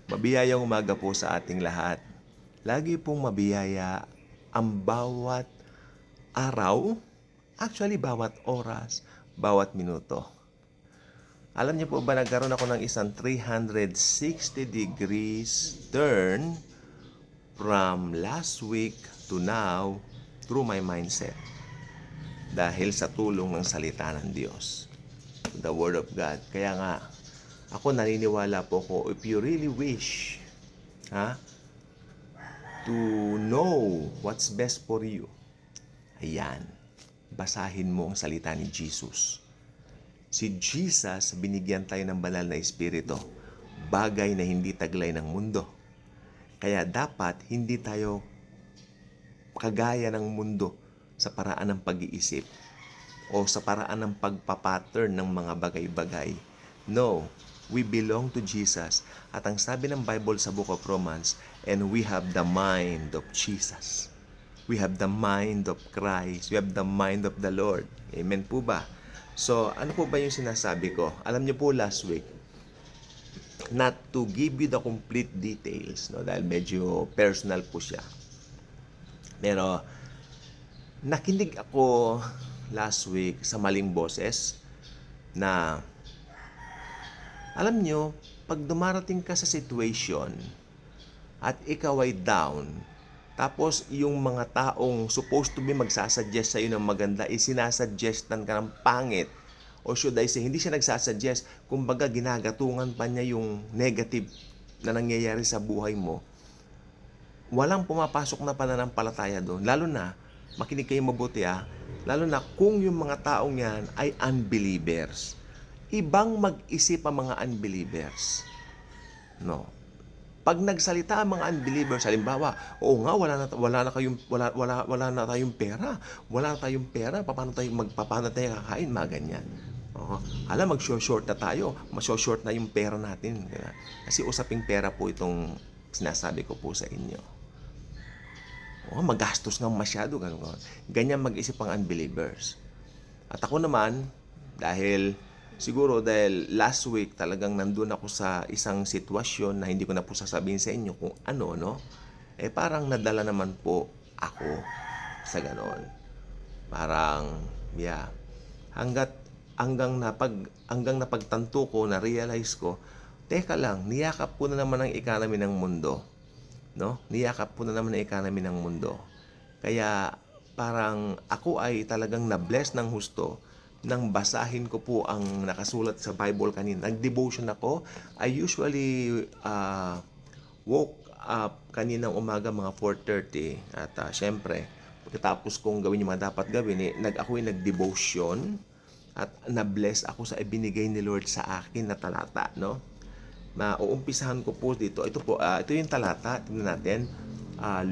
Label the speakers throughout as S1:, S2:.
S1: Mabiyayang umaga po sa ating lahat. Lagi pong mabiyaya ang bawat araw, actually bawat oras, bawat minuto. Alam niyo po ba nagkaroon ako ng isang 360 degrees turn from last week to now through my mindset. Dahil sa tulong ng salita ng Diyos. The Word of God. Kaya nga, ako naniniwala po ko, if you really wish, to know what's best for you, ayan, basahin mo ang salita ni Jesus. Si Jesus, binigyan tayo ng banal na espiritu, bagay na hindi taglay ng mundo. Kaya dapat hindi tayo kagaya ng mundo sa paraan ng pag-iisip o sa paraan ng pagpapattern ng mga bagay-bagay. No, we belong to Jesus. At ang sabi ng Bible sa Book of Romans, and we have the mind of Jesus. We have the mind of Christ. We have the mind of the Lord. Amen po ba? So, ano po ba yung sinasabi ko? Alam niyo po last week, not to give you the complete details, no, dahil medyo personal po siya. Pero, nakinig ako last week sa maling boses na alam nyo, pag dumarating ka sa situation at ikaw ay down, tapos yung mga taong supposed to be magsasuggest sa'yo ng maganda, isinasuggestan ka ng pangit. Or should I say, hindi siya nagsasuggest, kumbaga ginagatungan pa niya yung negative na nangyayari sa buhay mo. Walang pumapasok na pananampalataya doon. Lalo na, makinig kayo mabuti lalo na kung yung mga taong yan ay unbelievers. Ibang mag-isip ang mga unbelievers. No. Pag nagsalita ang mga unbelievers, halimbawa, oo nga, wala na tayong pera. Wala na tayong pera, paano tayo kakain, mga ganyan. Mag-short na tayo. Mas-short na yung pera natin. Kasi usaping pera po itong sinasabi ko po sa inyo. Magastos nga masyado, ganun. Ganyan mag-isip ang unbelievers. At ako naman, dahil last week talagang nandun ako sa isang sitwasyon na hindi ko na po sasabihin sa inyo kung ano, no? Parang nadala naman po ako sa ganon. Parang, hanggang napagtanto ko, na-realize ko, teka lang, niyakap po na naman ang economy ng mundo. No? Niyakap po na naman ang economy ng mundo. Kaya parang ako ay talagang na-bless ng husto nang basahin ko po ang nakasulat sa Bible kanina. Nag-devotion ako. I usually woke up kaninang umaga mga 4:30 at syempre pagkatapos kong gawin yung mga dapat gawin, ako'y nag-devotion at na-bless ako sa ibinigay ni Lord sa akin na talata, no? Uumpisahan ko po dito. Ito yung talata. Tingnan natin.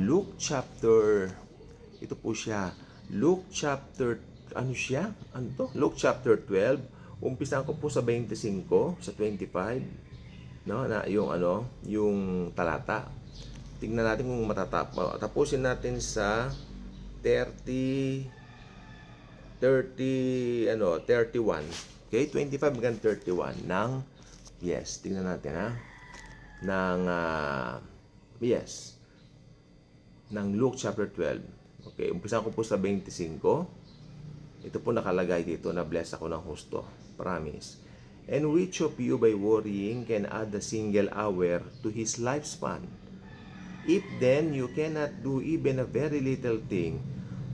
S1: Luke chapter, ito po siya. Luke chapter, Luke chapter 12. Umpisahan ko po sa 25, sa 25. No, na yung talata. Tingnan natin kung tapusin natin sa 31. Okay, 25 hanggang 31 ng tingnan natin ng Luke chapter 12. Okay, umpisa ko po sa 25. Ito po nakalagay dito na bless ako ng husto. Promise. And which of you by worrying can add a single hour to his lifespan? If then you cannot do even a very little thing,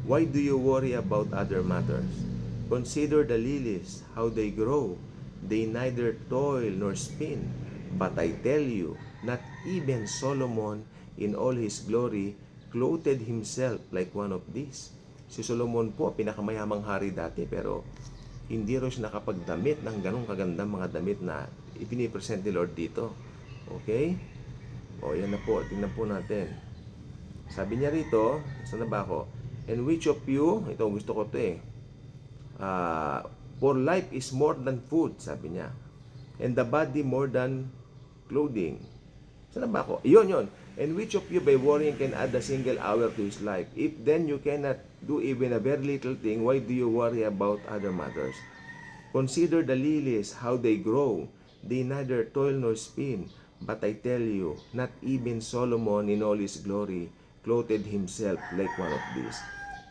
S1: why do you worry about other matters? Consider the lilies, how they grow. They neither toil nor spin. But I tell you, not even Solomon in all his glory clothed himself like one of these. Si Solomon po, pinakamayamang hari dati, pero hindi rin siya nakapagdamit ng ganong kagandang mga damit na ipinipresent ni Lord dito. Okay? Yan na po. Tingnan po natin. Sabi niya rito, saan na ba ako? And which of you, ito gusto ko ito for life is more than food, sabi niya. And the body more than clothing. Saan ba ako? Yun. And which of you by worrying can add a single hour to his life? If then you cannot do even a very little thing, why do you worry about other matters? Consider the lilies, how they grow. They neither toil nor spin. But I tell you, not even Solomon in all his glory clothed himself like one of these.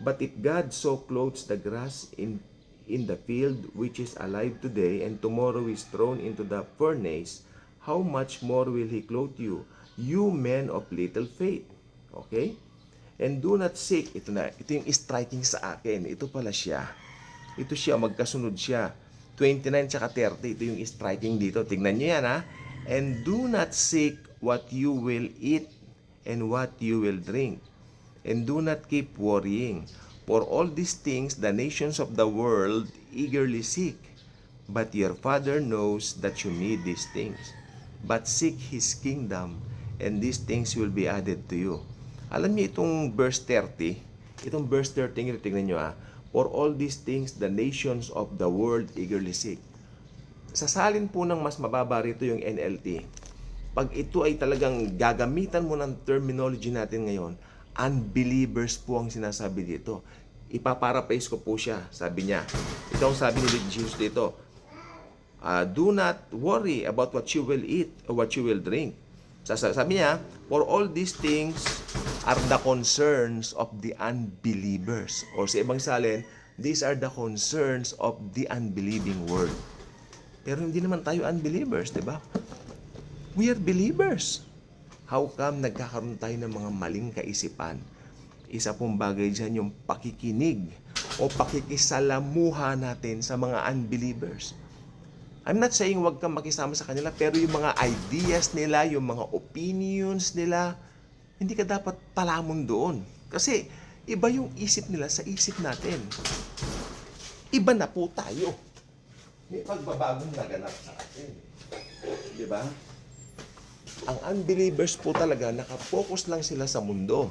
S1: But if God so clothes the grass in the field, which is alive today and tomorrow is thrown into the furnace, how much more will He clothe you, you men of little faith? Okay? And do not seek, ito yung striking sa akin, ito pala siya. Ito siya, magkasunod siya. 29 tsaka 30, ito yung striking dito. Tignan nyo yan ha. And do not seek what you will eat and what you will drink. And do not keep worrying. For all these things the nations of the world eagerly seek. But your Father knows that you need these things. But seek His kingdom, and these things will be added to you. Alam niyo itong verse 30, itong verse 30, tingnan niyo ha. For all these things the nations of the world eagerly seek. Sasalin po ng mas mababa rito yung NLT. Pag ito ay talagang gagamitan mo ng terminology natin ngayon, unbelievers po ang sinasabi dito. Ipaparaphrase ko po siya. Sabi niya, ito ang sabi ni Jesus dito, do not worry about what you will eat or what you will drink. Sabi niya, for all these things are the concerns of the unbelievers. Or sa ibang salin, these are the concerns of the unbelieving world. Pero hindi naman tayo unbelievers, di ba? We are believers. How come nagkakaroon tayo ng mga maling kaisipan? Isa pong bagay dyan yung pakikinig o pakikisalamuha natin sa mga unbelievers. I'm not saying huwag kang makisama sa kanila, pero yung mga ideas nila, yung mga opinions nila, hindi ka dapat palamon doon. Kasi iba yung isip nila sa isip natin. Iba na po tayo. May pagbabagong naganap sa atin. Di ba? Ang unbelievers po talaga, nakafocus lang sila sa mundo.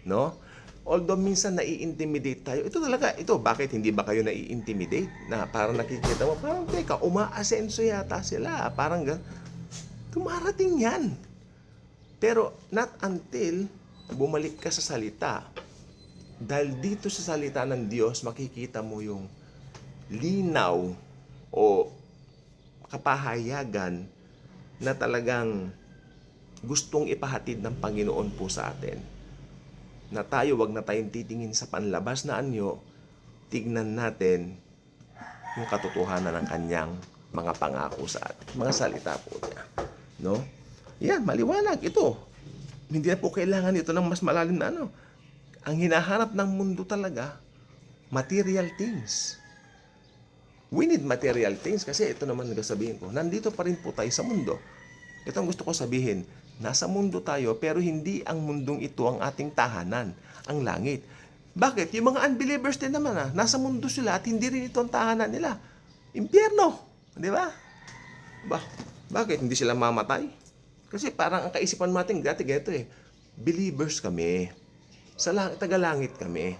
S1: No? Although minsan nai-intimidate tayo. Ito talaga, bakit hindi ba kayo nai-intimidate? Na parang nakikita mo, parang teka, umaasenso yata sila. Parang gan. Dumarating yan. Pero not until bumalik ka sa salita. Dahil dito sa salita ng Diyos, makikita mo yung linaw o kapahayagan na talagang gustong ipahatid ng Panginoon po sa atin. Na tayo, wag na tayong titingin sa panlabas na anyo, tignan natin yung katotohanan ng kanyang mga pangako sa atin. Mga salita po niya. No? Yan, maliwanag ito. Hindi na po kailangan ito ng mas malalim na ano. Ang hinahanap ng mundo talaga, material things. We need material things kasi ito naman nagsasabihin ko. Nandito pa rin po tayo sa mundo. Ito ang gusto ko sabihin. Nasa mundo tayo pero hindi ang mundong ito ang ating tahanan, ang langit. Bakit? Yung mga unbelievers din naman nasa mundo sila at hindi rin ito ang tahanan nila. Impyerno. Di ba? Bakit? Hindi sila mamatay? Kasi parang ang kaisipan natin dati ganito believers kami. Taga-langit kami.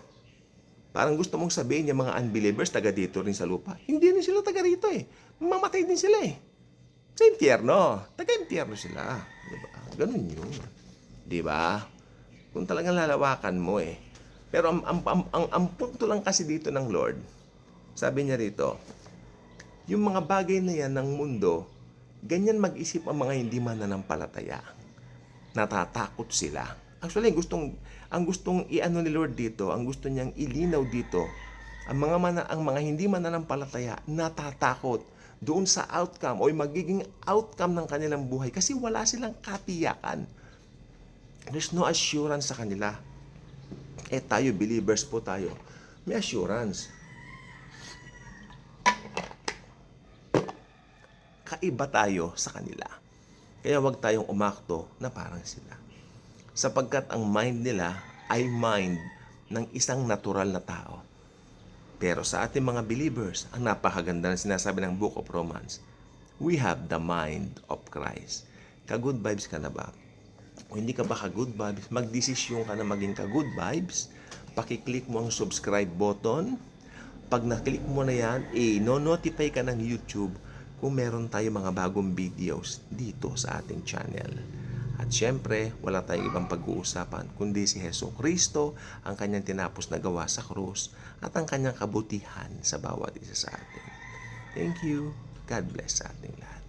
S1: Parang gusto mong sabihin yung mga unbelievers taga dito rin sa lupa. Hindi rin sila taga rito Mamatay din sila Sa impyerno. Taga-impyerno sila. Diba? Ganun yun. Diba? Kung talagang lalawakan mo Pero ang punto lang kasi dito ng Lord, sabi niya rito, yung mga bagay na yan ng mundo, ganyan mag-isip ang mga hindi mananampalataya. Natatakot sila. Actually, ang gustong iano ni Lord dito, ang gusto niyang ilinaw dito, ang mga hindi mananampalataya natatakot doon sa outcome o magiging outcome ng kanilang buhay kasi wala silang katiyakan. There's no assurance sa kanila. Tayo, believers po tayo, may assurance. Kaiba tayo sa kanila. Kaya wag tayong umakto na parang sila. Sapagkat ang mind nila ay mind ng isang natural na tao. Pero sa ating mga believers, ang napakaganda na sinasabi ng Book of Romans, we have the mind of Christ. Ka-good vibes ka na ba? O hindi ka ba ka-good vibes? Magdesisyon ka na maging ka-good vibes. Pakiclick mo ang subscribe button. Pag na-click mo na yan, no-notify ka ng YouTube kung meron tayo mga bagong videos dito sa ating channel. At syempre, wala tayong ibang pag-uusapan kundi si Hesus Kristo, ang kanyang tinapos na gawa sa krus at ang kanyang kabutihan sa bawat isa sa atin. Thank you. God bless sa ating lahat.